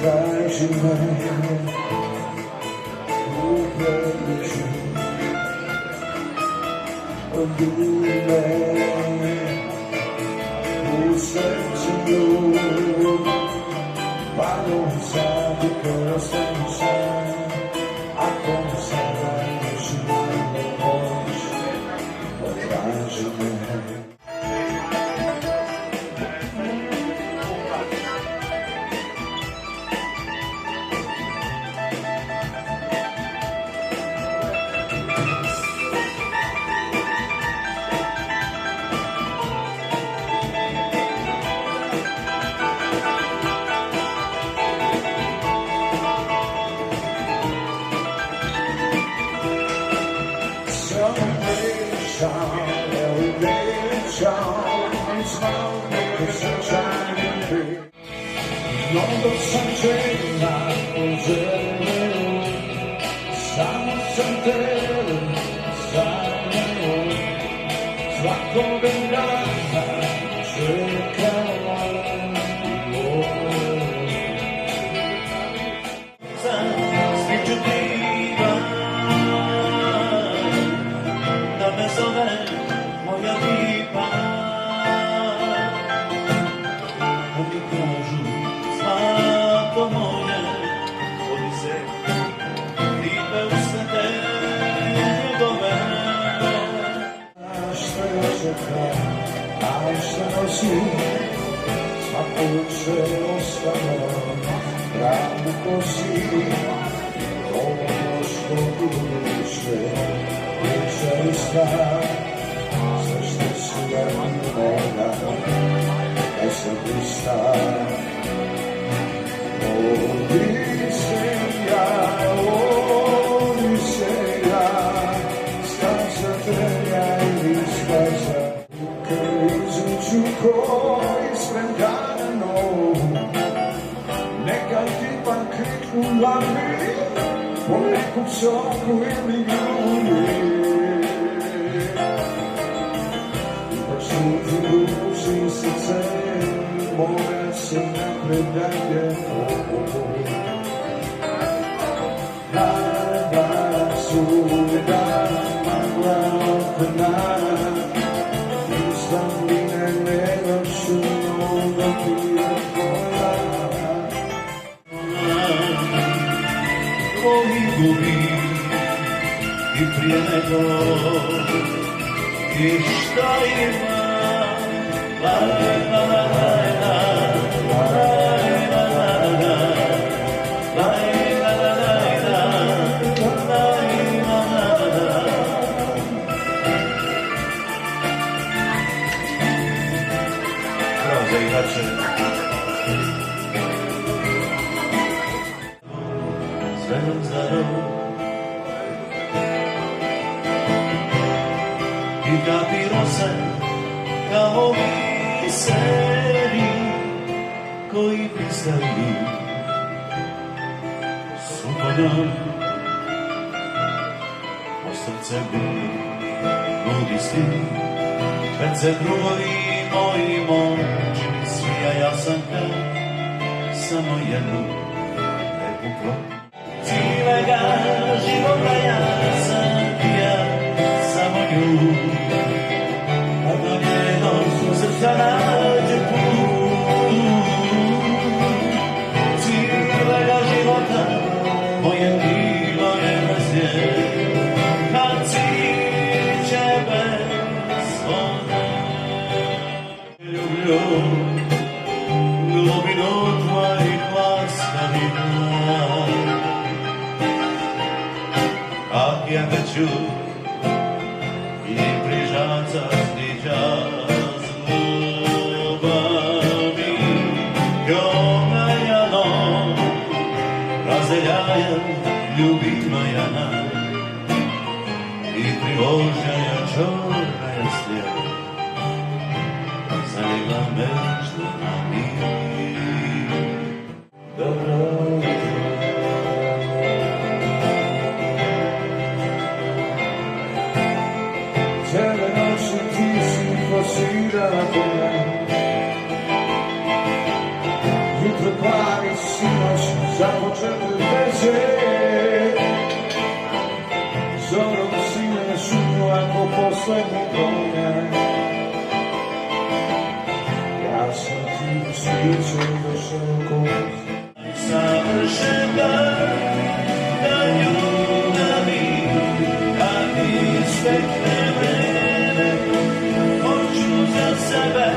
traži me u preliču odbili me u srcu ljub padu sad i kada sam sam ako mi sada još ne voliš potraži me. Mnogo sam željna u želju, samo sam tebe sanjao, svakoga dana čekao. Svi ću divan, da me zove moja lipa. Oni kažu, zlato moje, vodi se lipe usne njegove. Što je čeka, a što nosi, svako večer ostane, pravu kosi, ono što buduće, večer ista, sve što si ja moga, da sam prista. Staza trelja ili staza, križuću koji spremljana novu, neka ti pa kriknu glavi, po nekom soku ili ljubi. Ipak suđu duši srce, mora se napred dalje. Nada suda magla okna, izvamine nedošu noga pija koja. Koji gubi i prije nego i šta ima. La la la la la la la la la. Sve nam za rok i papirose kao biseri koji pristaju supadom o srce budi svi kad se drugovi moji moći svija ja sam kao samo jednu lepu ploču cijelega života ja sam ja samo nju a do njenog srca nađe put cijelega života moje bilo je razje kad ciće bez vode glubinu tvojih laskavina. Ak ja te ću i prižaca stiđa s ljubavi Jomajano razdeljaja ljubima jana i priložaja čornaja slijeda zalegla mežda na mir. Dobro Cijele noći ti si forsirala po mene, jutro plavi sinoć žrtve veze. Zorom sine šutnu ako poslednji domljen. Ja sam ti sviđa došao kost. Savršen dan ljubavi, kad mi stekne vreme, hoću za sebe,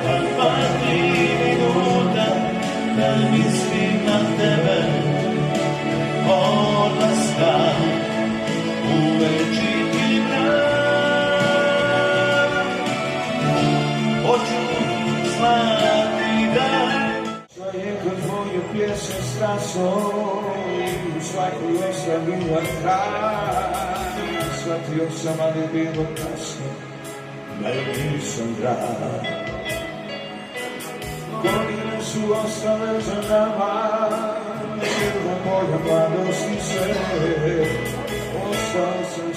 kad pati minuta, da mislim na tebe, odlaska u večiti mrak. Hoću znati da Kad moju pjesem strasom i svakoj ostavila kraj. Shvatio sam, ali bilo kasno, da nisam drag. Godine su ostale za nama, jedna moja mladost i sve. Ostao sam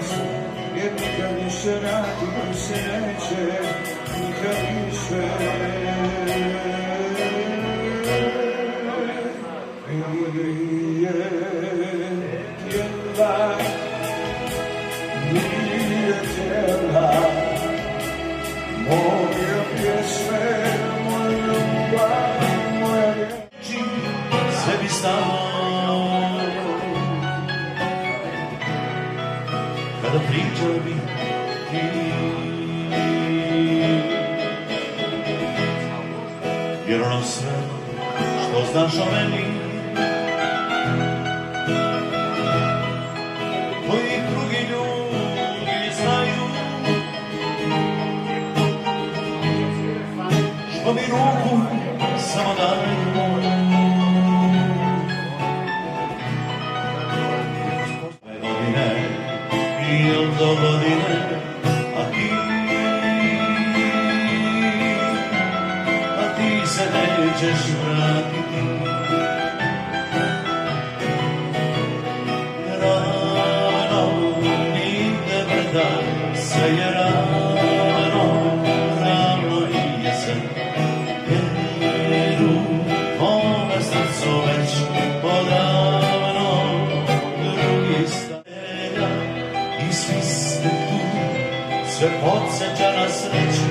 sam, jer nikad više raditi se neće, nikad više. Nije tijela, moje pjesme, moja ljubav, moja riječ. sve bi stalo, kada pričao bi ti. Jer ono sve što znaš o meni, koji drugi ljudi znaju, što mi ruku samo daju. Godine ili do godine, a ti se nećeš vratiti. Rano ide vrda, sve je rano, rano i jesen. Jer u mome srcu već odavno drugi staje. I svi ste tu, sve podsjeća na sreću.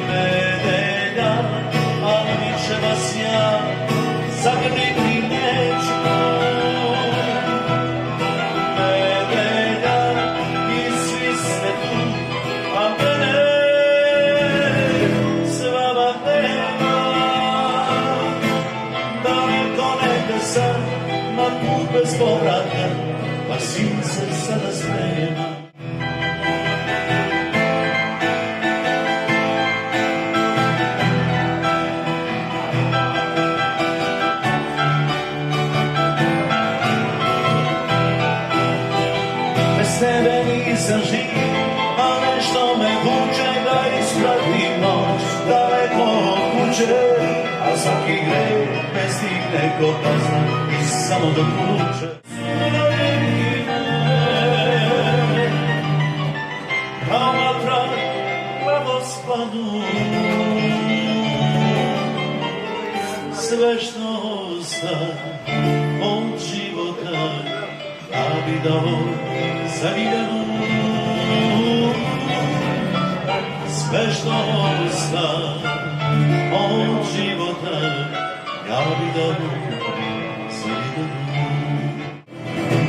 Nedelja, ali više vas ja zagrliti neću. Nedelja, i svi ste tu, a mene s vama nema. Da li to neka sam na put bez povrata, pa sin se sada sprema. Bez tebe nisam živ, a nešto me vuče da ispratim noć daleko od kuće. A svaki greh me stigne ko kazna i samo do kuće. Kao vatra blagoskladu, sve što ostaje od života, da bi dao za Ljiljanu. Sve što ostaje od života, ja bi dao za Ljiljanu.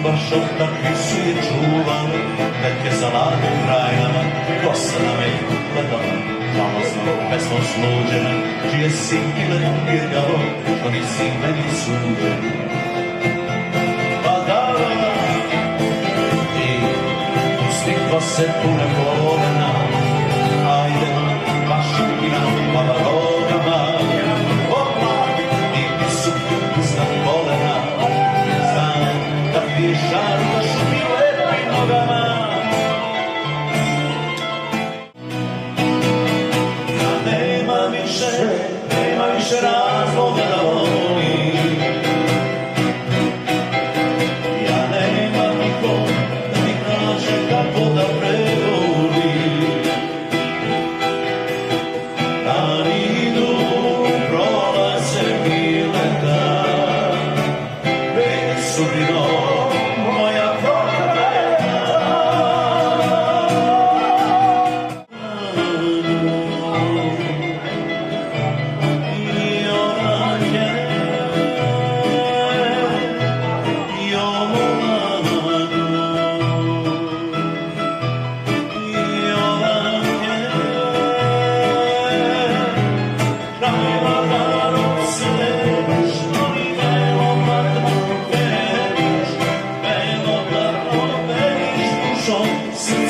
Baš od takvih su je čuvali, neke zalade krajnama, kosa na meku gledala, žalostno, pesmo sluđena, čije si bile birgalo, što nisi meni suđen. Pa dala, i pusti kose pune kolena, ajde, baš i na pavalogama, oblak, i pisu iznad kolena, znam da piješ žarkaš mi lepim nogama. Nema više razloga da volim. Ja nemam nikom da mi kaže kako da prevolim. Da li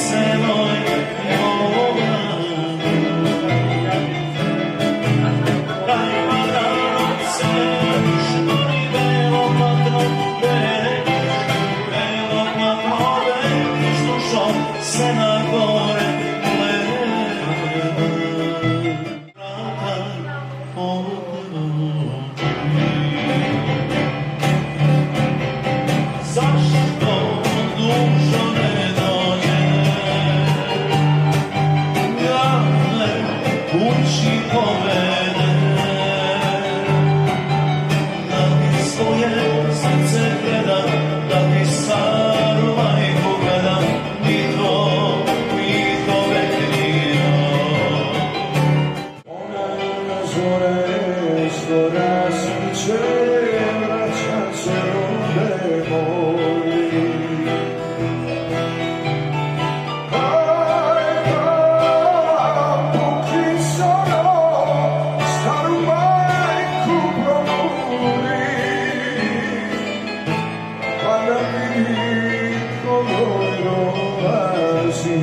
se moj dajma da noce šmori belog vatrom belog vatrom slušao se na gore zašto dušo ne dođe ja me kući povede da ti svoje srce gleda da ti sarva i pogleda mi to veklio Ona na zore stvora srce vraća se ovde moji. Pokrisano staru majku probudi pa da vidi ko joj dolazi.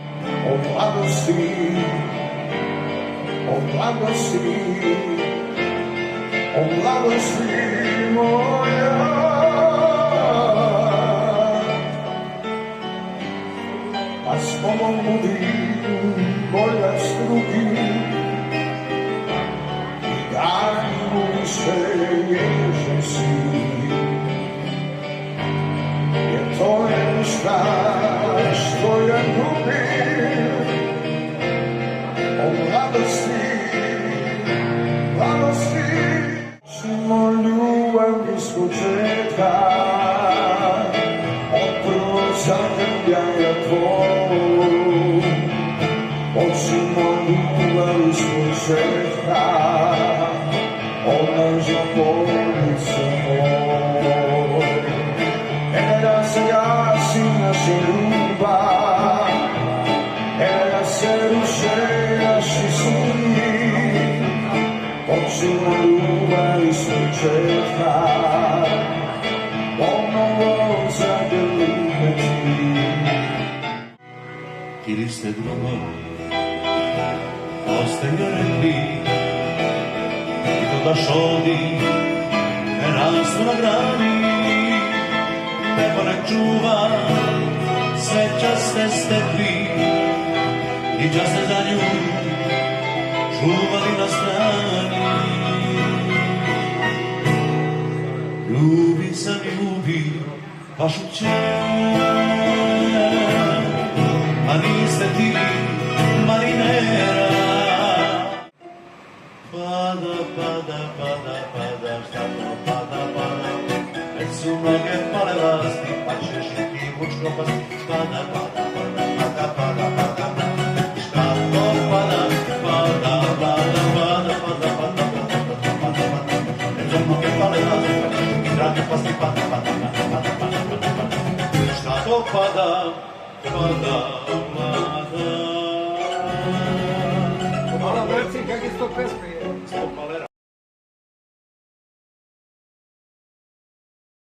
O mladosti, o mladosti, o mladosti moja. A s tobom budi bolja strugi i daj mu više ježe si. Jer to je ništa što ja ljubim. O mladosti, mladosti, ćemo ljubav iz početka, od prvog zagrljaja tvoj. Hoćemo ljubav iz početka, od naša bolnice moj. Da se gasi naša ljubav, da se ruše naši sni. Hoćemo ljubav iz početka, ponovo zagrliti. Ili ste drugo, oste mi rekli, i to da šodi, ne rastu na grani, nebo nek čuva, sve časte stepi, i časte za nju, čuvali na strani. Ljubi sam ljubi, vašu čer, a niste ti marinera. Pada, pada, pada, pada, šta to pada, pada, već su mnoge pale vlasti, pa ćeš i ti mučko pasti. Pada, pada, pada, pada, pada, pada, šta to pada, pada, pada, pada, pada, pada, pada, pada, već su mnoge pale vlasti, pa ćeš i drage pasti. Pada, pada, pada, pada, pada, pada, šta to pada, pada, pada. Hvala, Marci, kak je to pesme?